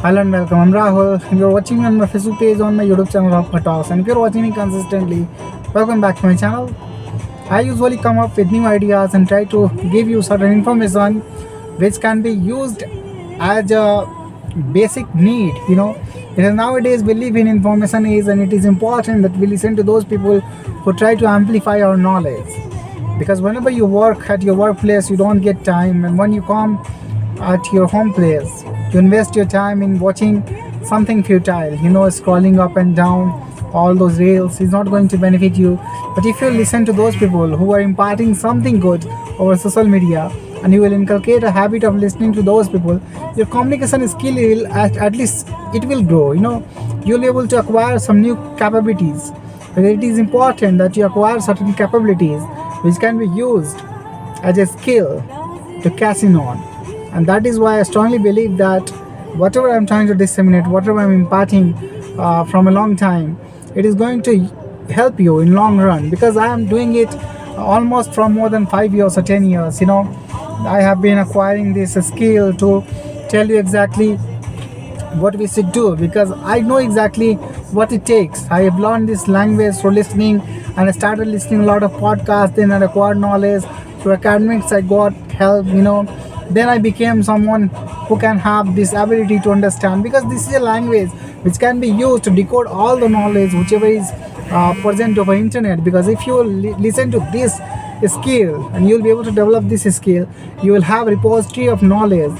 Hello and welcome. I'm Rahul. If you're watching me on my Facebook page, on my YouTube channel of Talks, and if you're watching me consistently, welcome back to my channel. I usually come up with new ideas and try to give you certain information which can be used as a basic need. Because nowadays we live in information age, and it is important that we listen to those people who try to amplify our knowledge. Because whenever you work at your workplace, you don't get time, and when you come at your home place, you invest your time in watching something futile, scrolling up and down all those reels is not going to benefit you. But if you listen to those people who are imparting something good over social media, and you will inculcate a habit of listening to those people, your communication skill will at least it will grow. You'll be able to acquire some new capabilities. But it is important that you acquire certain capabilities which can be used as a skill to cash in on. And that is why I strongly believe that whatever I'm trying to disseminate, whatever I'm imparting from a long time, it is going to help you in long run, because I am doing it almost from more than 5 years or 10 years. I have been acquiring this skill to tell you exactly what we should do, because I know exactly what it takes. I have learned this language through listening, and I started listening a lot of podcasts. Then I acquired knowledge through academics. I got help. Then I became someone who can have this ability to understand, because this is a language which can be used to decode all the knowledge whichever is present over internet. Because if you listen to this skill, and you'll be able to develop this skill, you will have repository of knowledge,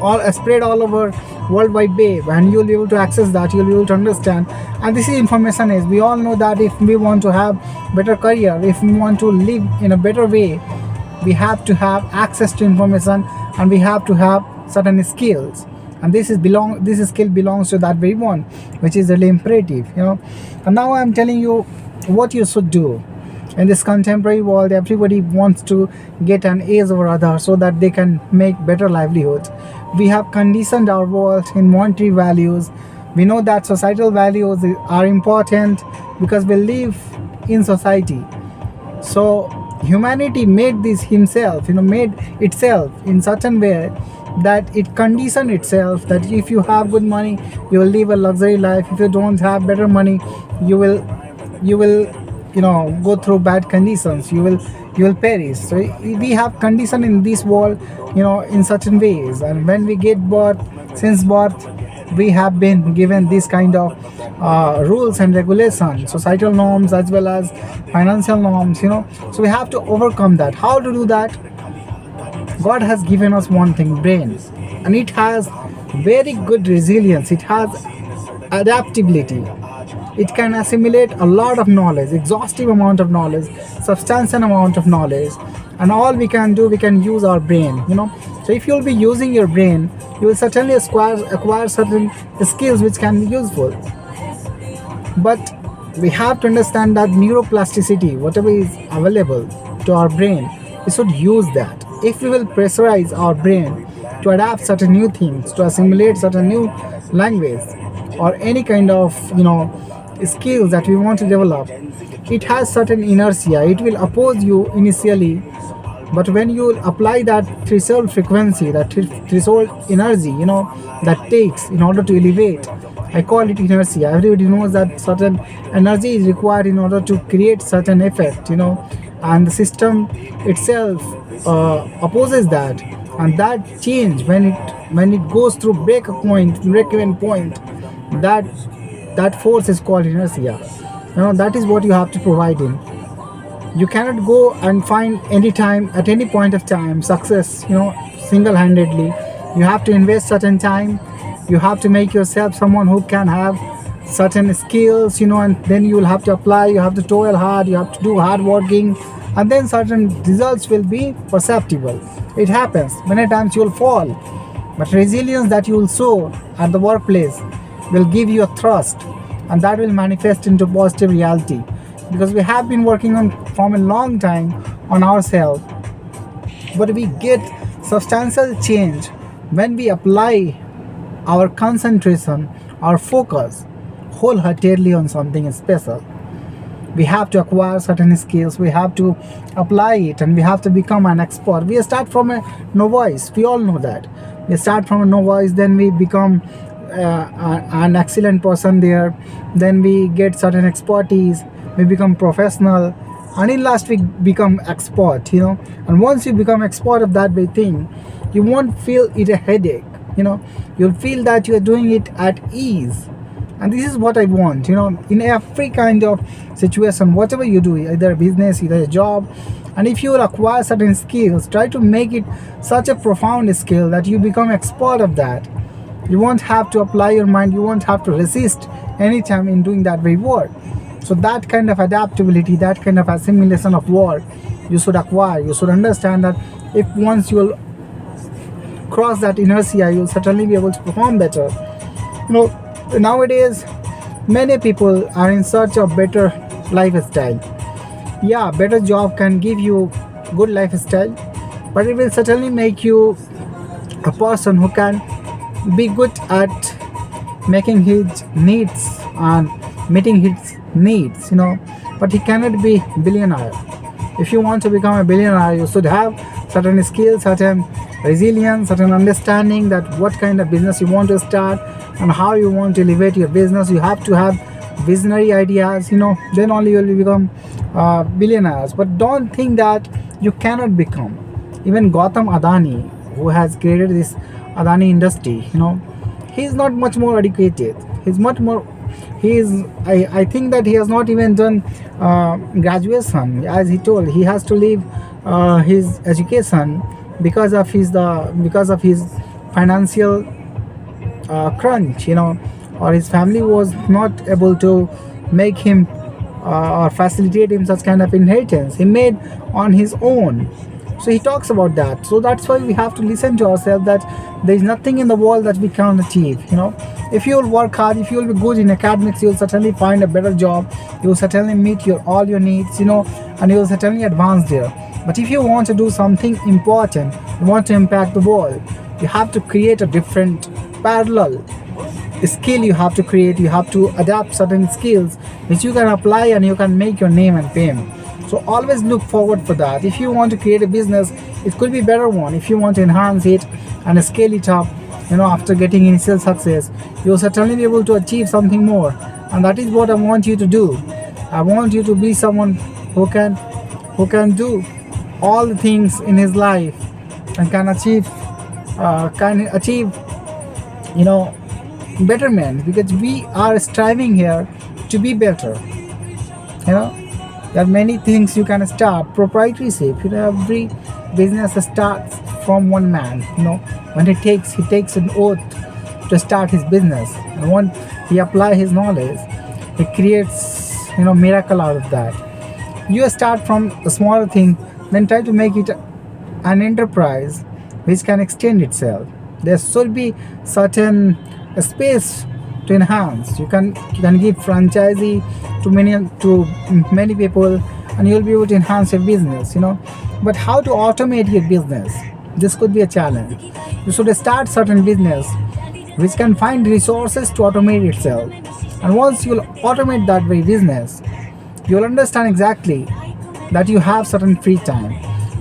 all spread all over world wide web, and you'll be able to access that, you'll be able to understand. And this is information age. We all know that if we want to have better career, if we want to live in a better way, we have to have access to information, and we have to have certain skills. And this skill belongs to that very one, which is really imperative. And now I'm telling you what you should do. In this contemporary world, everybody wants to get an edge over others so that they can make better livelihoods. We have conditioned our world in monetary values. We know that societal values are important because we live in society. So humanity made made itself in such a way that it conditioned itself that if you have good money, you will live a luxury life. If you don't have better money, you will go through bad conditions. You will perish. So we have condition in this world, in certain ways. And when we get birth, since birth, we have been given this kind of rules and regulations, societal norms as well as financial norms. So we have to overcome that. How to do that? God has given us one thing, brain, and it has very good resilience. It has adaptability. It can assimilate a lot of knowledge, exhaustive amount of knowledge, substantial amount of knowledge. And all we can do, we can use our brain. So if you'll be using your brain, you will certainly acquire certain skills which can be useful. But we have to understand that neuroplasticity, whatever is available to our brain, we should use that. If we will pressurize our brain to adapt certain new things, to assimilate certain new language, or any kind of skills that we want to develop, it has certain inertia. It will oppose you initially, but when you apply that threshold frequency, that threshold energy, that takes in order to elevate, I call it inertia. Everybody knows that certain energy is required in order to create certain effect, and the system itself opposes that. And that change, when it goes through break-even point, that force is called inertia. That is what you have to provide in. You cannot go and find any time, at any point of time, success single-handedly. You have to invest certain time. You have to make yourself someone who can have certain skills, and then you will have to apply. You have to toil hard. You have to do hard working, and then certain results will be perceptible. It happens. Many times you will fall, but resilience that you will show at the workplace will give you a thrust, and that will manifest into positive reality. Because we have been working on from a long time on ourselves, but we get substantial change when we apply our concentration, our focus wholeheartedly on something special. We have to acquire certain skills, we have to apply it, and we have to become an expert. We start from a novice, we all know that. We start from a novice, then we become an excellent person there, then we get certain expertise, we become professional, and in last we become expert, and once you become expert of that very thing, you won't feel it a headache, you'll feel that you are doing it at ease. And this is what I want, in every kind of situation, whatever you do, either a business, either a job. And if you will acquire certain skills, try to make it such a profound skill that you become expert of that. You won't have to apply your mind, you won't have to resist anytime in doing that very work. So that kind of adaptability, that kind of assimilation of work, you should acquire. You should understand that if once you will cross that inertia, you'll certainly be able to perform better. Nowadays many people are in search of better lifestyle. Yeah, better job can give you good lifestyle, but it will certainly make you a person who can be good at making his needs and meeting his needs, but he cannot be billionaire. If you want to become a billionaire, you should have certain skills, certain resilience, certain understanding that what kind of business you want to start and how you want to elevate your business. You have to have visionary ideas, then only you will become billionaires. But don't think that you cannot become. Even Gautam Adani, who has created this Adani industry, he is not much more educated. He's much more. He is. I think that he has not even done graduation. As he told, he has to leave his education because of his financial crunch, or his family was not able to make him or facilitate him such kind of inheritance. He made on his own. So he talks about that. So that's why we have to listen to ourselves that there is nothing in the world that we can't achieve. If you will work hard, if you will be good in academics, you will certainly find a better job. You will certainly meet all your needs, and you will certainly advance there. But if you want to do something important, you want to impact the world, you have to create a different parallel skill. You have to create, you have to adapt certain skills which you can apply and you can make your name and fame. So always look forward for that. If you want to create a business, it could be a better one. If you want to enhance it and scale it up, after getting initial success, you'll certainly be able to achieve something more. And that is what I want you to do. I want you to be someone who can do all the things in his life and can achieve betterment, because we are striving here to be better. There are many things you can start. Proprietorship, every business starts from one man. When he takes an oath to start his business, and when he apply his knowledge, he creates miracle out of that. You start from a smaller thing, then try to make it an enterprise which can extend itself. There should be certain space to enhance. You can give franchisee to many people, and you'll be able to enhance your business. But how to automate your business? This could be a challenge. You should start certain business which can find resources to automate itself. And once you'll automate that very business, you'll understand exactly that you have certain free time.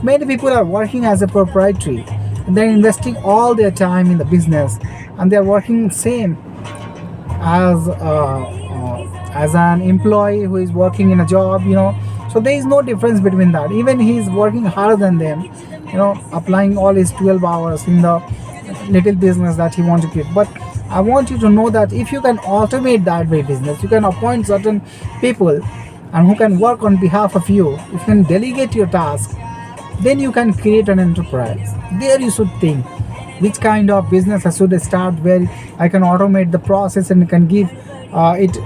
Many people are working as a proprietary. They're investing all their time in the business, and they're working same as an employee who is working in a job. So there is no difference between that. Even he is working harder than them, applying all his 12 hours in the little business that he wants to create. But I want you to know that if you can automate that way business, you can appoint certain people and who can work on behalf of you. If you can delegate your task, then you can create an enterprise. There you should think which kind of business I should start, where I can automate the process and can give it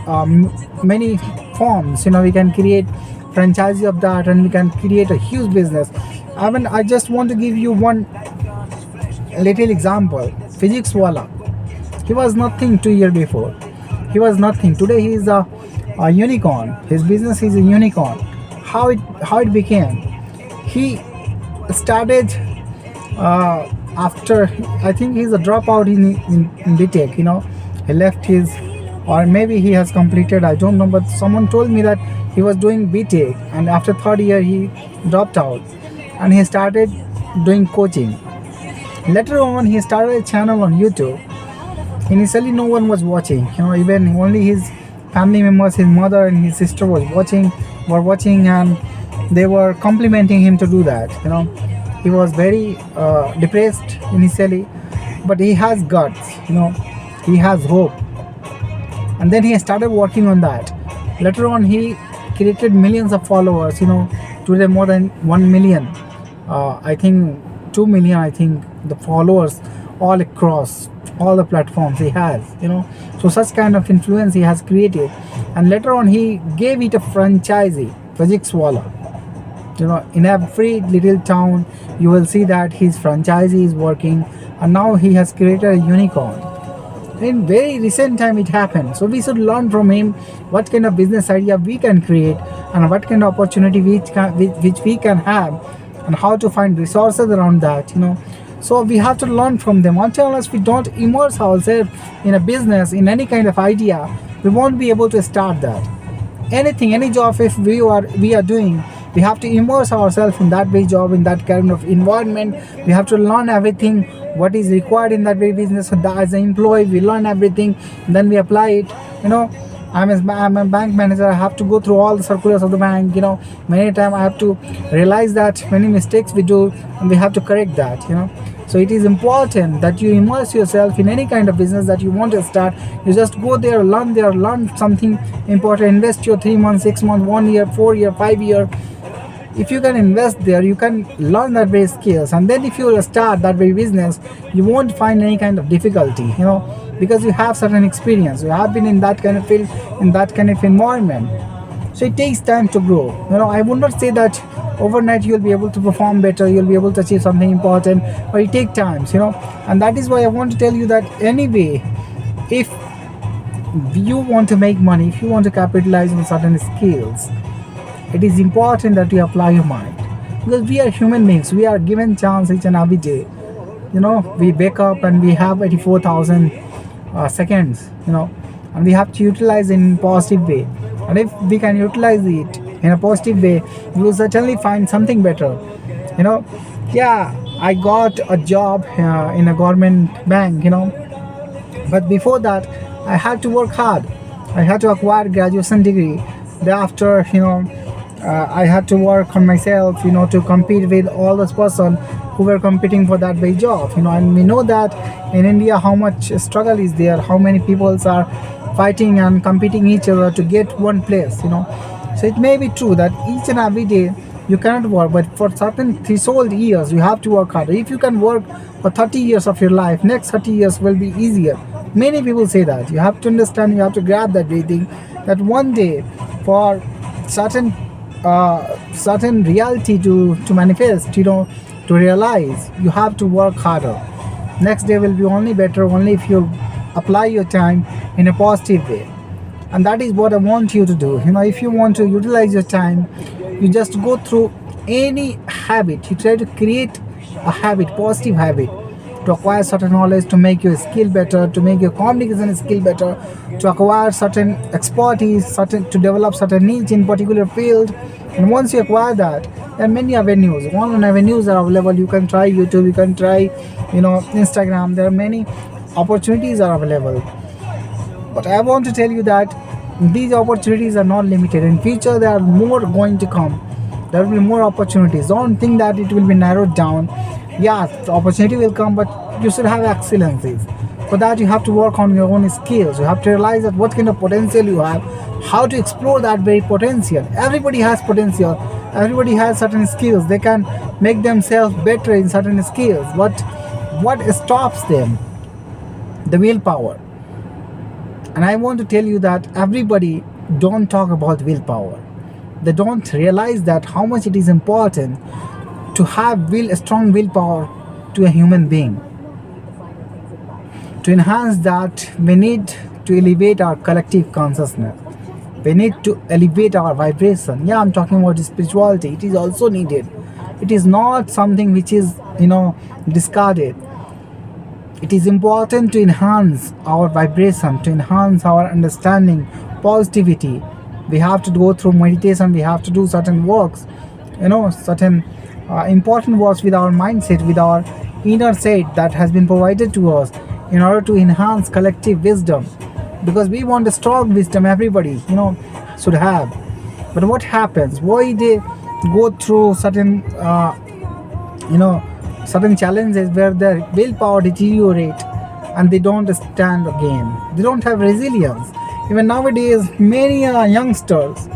many forms. We can create franchise of that, and we can create a huge business. I just want to give you one little example. Physics wala, he was nothing 2 years before. He was nothing. Today he is a unicorn. His business is a unicorn. How it became? He started after, I think he's a dropout in BTech. He left his, or maybe he has completed, I don't know, but someone told me that he was doing BTech, and after third year he dropped out and he started doing coaching. Later on, he started a channel on YouTube. Initially, no one was watching. Even only his family members, his mother and his sister were watching, and they were complimenting him to do that. He was very depressed initially, but he has guts. He has hope, and then he started working on that. Later on, he created millions of followers. Today more than 1 million. I think 2 million. I think the followers all across all the platforms he has. So such kind of influence he has created, and later on he gave it a franchisee, Physics Wala. In every little town you will see that his franchisee is working, and now he has created a unicorn. In very recent time it happened, so we should learn from him what kind of business idea we can create, and what kind of opportunity which we can have, and how to find resources around that. So we have to learn from them. Until unless we don't immerse ourselves in a business, in any kind of idea, we won't be able to start that. Anything, any job, if we are doing, we have to immerse ourselves in that way job, in that kind of environment. We have to learn everything what is required in that way business. So that as an employee, we learn everything, then we apply it. I'm a bank manager. I have to go through all the circulars of the bank. Many times I have to realize that many mistakes we do, and we have to correct that. So it is important that you immerse yourself in any kind of business that you want to start. You just go there, learn something important. Invest your 3 months, 6 months, 1 year, 4 year, 5 year. If you can invest there, you can learn that way skills, and then if you start that way business, you won't find any kind of difficulty. Because you have certain experience, you have been in that kind of field, in that kind of environment. So it takes time to grow. I would not say that overnight you'll be able to perform better, you'll be able to achieve something important, but it takes times. And that is why I want to tell you that anyway, if you want to make money, if you want to capitalize on certain skills, it is important that you apply your mind, because we are human beings. We are given chance each and every day. We wake up and we have 84,000 seconds. And we have to utilize it in a positive way. And if we can utilize it in a positive way, we will certainly find something better. Yeah, I got a job in a government bank. But before that, I had to work hard. I had to acquire graduation degree. Thereafter, I had to work on myself, to compete with all those person who were competing for that very job. And we know that in India how much struggle is there, how many people are fighting and competing each other to get one place. So it may be true that each and every day you cannot work, but for certain threshold years you have to work harder. If you can work for 30 years of your life, next 30 years will be easier. Many people say that. You have to understand, you have to grab that very thing, that one day for certain reality to manifest, to realize, you have to work harder. Next day will be only better only if you apply your time in a positive way. And that is what I want you to do. If you want to utilize your time, you just go through any habit. You try to create a habit, positive habit, to acquire certain knowledge, to make your skill better, to make your communication skill better, to acquire certain expertise, to develop certain niche in particular field. And once you acquire that, there are many avenues. Online avenues are available. You can try YouTube, you can try Instagram. There are many opportunities are available. But I want to tell you that these opportunities are not limited. In future, there are more going to come. There will be more opportunities. Don't think that it will be narrowed down. Yeah, the opportunity will come, but you should have excellencies. For that, you have to work on your own skills. You have to realize that what kind of potential you have, how to explore that very potential. Everybody has potential. Everybody has certain skills. They can make themselves better in certain skills. But what stops them? The willpower. And I want to tell you that everybody don't talk about willpower. They don't realize that how much it is important to have strong willpower to a human being. To enhance that, we need to elevate our collective consciousness. We need to elevate our vibration. Yeah, I'm talking about spirituality. It is also needed. It is not something which is, discarded. It is important to enhance our vibration, to enhance our understanding, positivity. We have to go through meditation. We have to do certain works, certain important works with our mindset, with our inner set that has been provided to us in order to enhance collective wisdom, because we want a strong wisdom everybody should have. But what happens, why they go through you know certain challenges where their willpower deteriorate and they don't stand again, they don't have resilience. Even nowadays many youngsters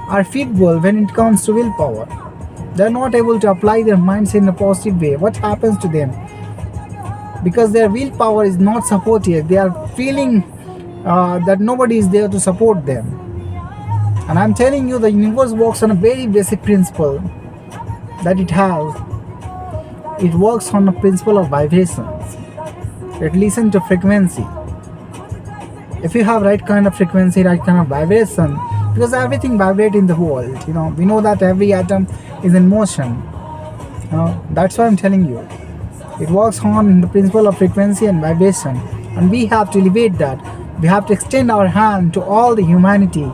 are feeble when it comes to willpower. They're not able to apply their minds in a positive way. What happens to them? Because their willpower is not supported, they are feeling that nobody is there to support them. And I'm telling you, the universe works on a very basic principle that it works on a principle of vibrations. It listens to frequency. If you have right kind of frequency, right kind of vibration, because everything vibrates in the world, we know that every atom is in motion. That's why I'm telling you, it works on the principle of frequency and vibration, and we have to elevate that. We have to extend our hand to all the humanity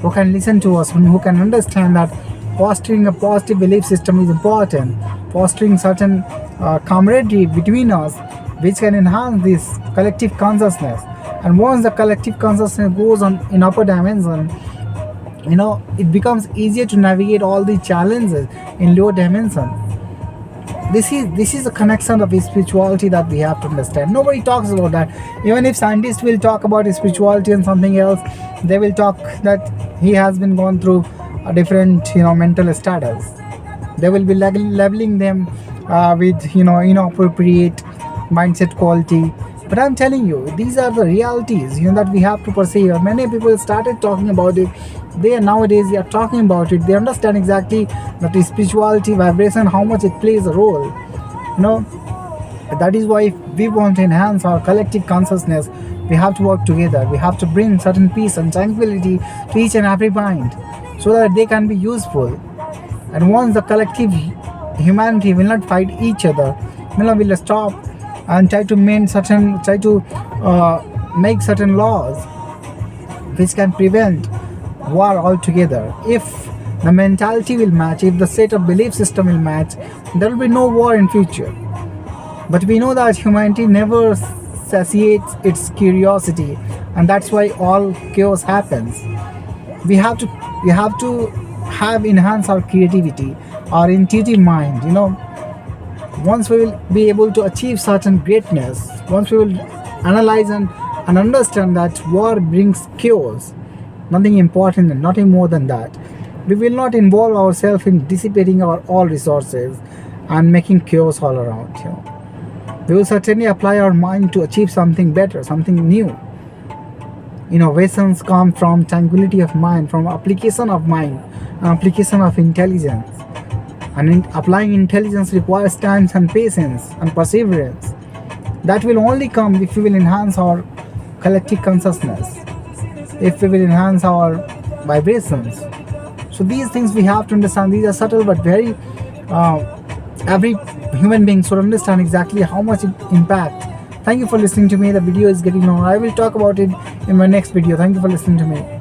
who can listen to us, who can understand that fostering a positive belief system is important, fostering certain camaraderie between us, which can enhance this collective consciousness. And once the collective consciousness goes on in upper dimension, it becomes easier to navigate all the challenges in lower dimension. This is a connection of spirituality that we have to understand. Nobody talks about that. Even if scientists will talk about spirituality and something else, they will talk that he has been gone through a different mental status. They will be labeling them with inappropriate mindset quality. But I'm telling you, these are the realities that we have to perceive. Many people started talking about it. They are talking about it. They understand exactly that the spirituality, vibration, how much it plays a role. That is why if we want to enhance our collective consciousness, we have to work together. We have to bring certain peace and tranquility to each and every mind, so that they can be useful. And once the collective humanity will not fight each other, will stop and try to make certain laws which can prevent war altogether. If the mentality will match, if the set of belief system will match, there will be no war in future. But we know that humanity never satiates its curiosity, and that's why all chaos happens. We have to have enhance our creativity, our intuitive mind. Once we will be able to achieve certain greatness, once we will analyze and understand that war brings chaos, nothing important and nothing more than that, we will not involve ourselves in dissipating our all resources and making chaos all around. We will certainly apply our mind to achieve something better, something new. Innovations come from tranquility of mind, from application of mind, application of intelligence. And applying intelligence requires time and patience and perseverance. That will only come if we will enhance our collective consciousness, if we will enhance our vibrations. So these things we have to understand. These are subtle but very every human being should understand exactly how much it impacts. Thank you for listening to me. The video is getting long. I will talk about it in my next video. Thank you for listening to me.